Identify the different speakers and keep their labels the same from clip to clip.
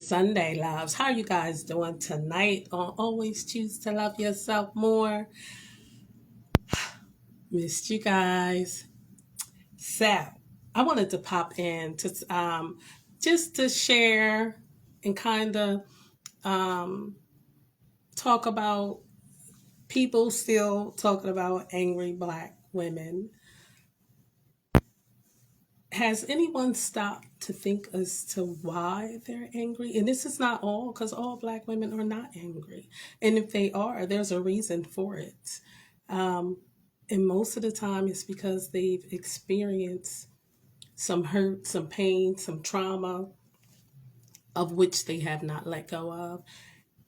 Speaker 1: Sunday, loves. How are you guys doing tonight on Always Choose to Love Yourself More? Missed you guys. So, I wanted to pop in to just to share and kind of um, talk about people still talking about angry black women. Has anyone stopped to think as to why they're angry? And this is not all, because all black women are not angry. And if they are, there's a reason for it. Um, and most of the time, it's because they've experienced some hurt, some pain, some trauma of which they have not let go of,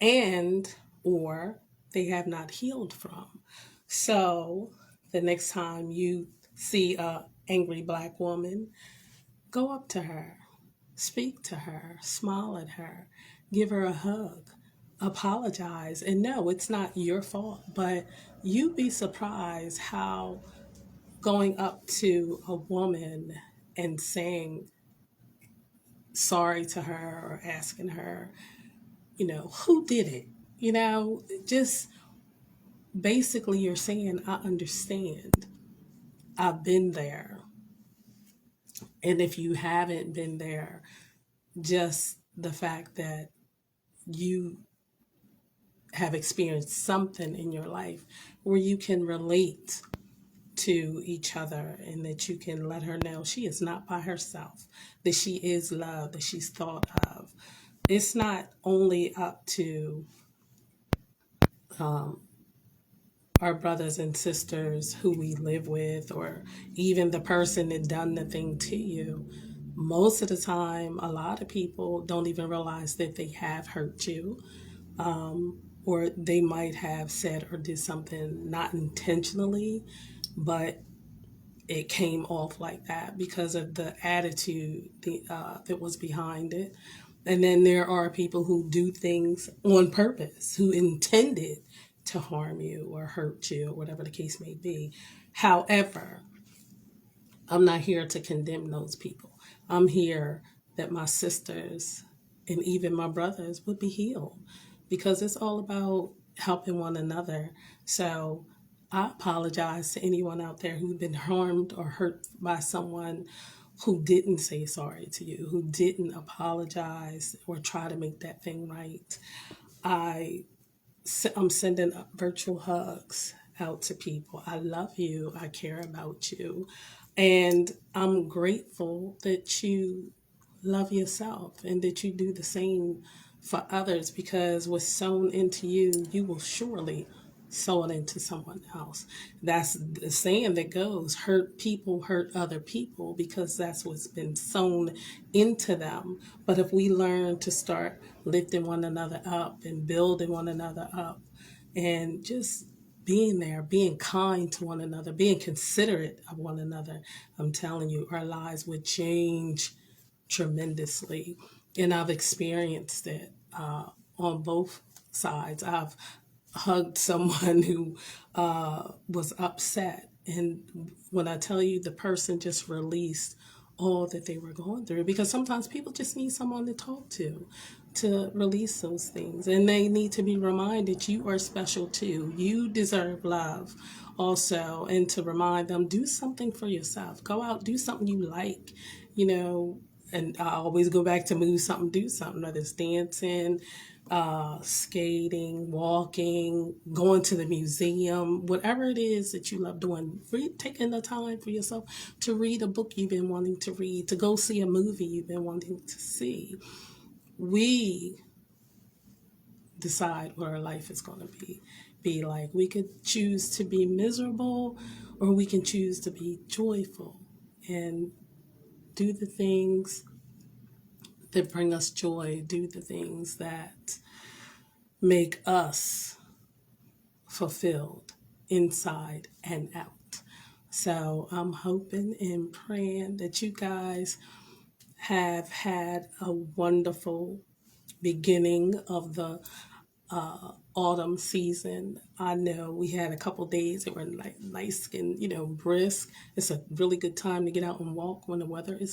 Speaker 1: and or they have not healed from. So the next time you see a angry black woman, go up to her, speak to her, smile at her, give her a hug, apologize. And no, it's not your fault, but you'd be surprised how going up to a woman and saying sorry to her or asking her, who did it? Just basically you're saying, I understand. I've been there. And if you haven't been there, just the fact that you have experienced something in your life where you can relate to each other and that you can let her know she is not by herself, that she is loved, that she's thought of. It's not only up to our brothers and sisters who we live with or even the person that done the thing to you. Most of the time, a lot of people don't even realize that they have hurt you, or they might have said or did something not intentionally, but it came off like that because of the attitude that was behind it. And then there are people who do things on purpose, who intended to harm you or hurt you, or whatever the case may be. However, I'm not here to condemn those people. I'm here that my sisters and even my brothers would be healed because it's all about helping one another. So I apologize to anyone out there who's been harmed or hurt by someone who didn't say sorry to you, who didn't apologize or try to make that thing right. I I'm sending virtual hugs out to people. I love you. I care about you. And I'm grateful that you love yourself and that you do the same for others because what's sown into you, you will surely sow it into someone else. That's the saying that goes, hurt people hurt other people because that's what's been sown into them. But if we learn to start lifting one another up and building one another up and just being there, being kind to one another, being considerate of one another, I'm telling you, our lives would change tremendously. And I've experienced it on both sides. I've hugged someone who was upset. And when I tell you the person just released all that they were going through, because sometimes people just need someone to talk to release those things. And they need to be reminded you are special too. You deserve love also. And to remind them, do something for yourself. Go out, do something you like, you know. And I always go back to move something, do something, whether it's dancing, skating, walking, going to the museum, whatever it is that you love doing, taking the time for yourself to read a book you've been wanting to read, to go see a movie you've been wanting to see. We decide what our life is going to be like. We could choose to be miserable or we can choose to be joyful and do the things that bring us joy, do the things that make us fulfilled inside and out. So I'm hoping and praying that you guys have had a wonderful beginning of the autumn season. I know we had a couple days that were like nice and brisk. It's a really good time to get out and walk when the weather is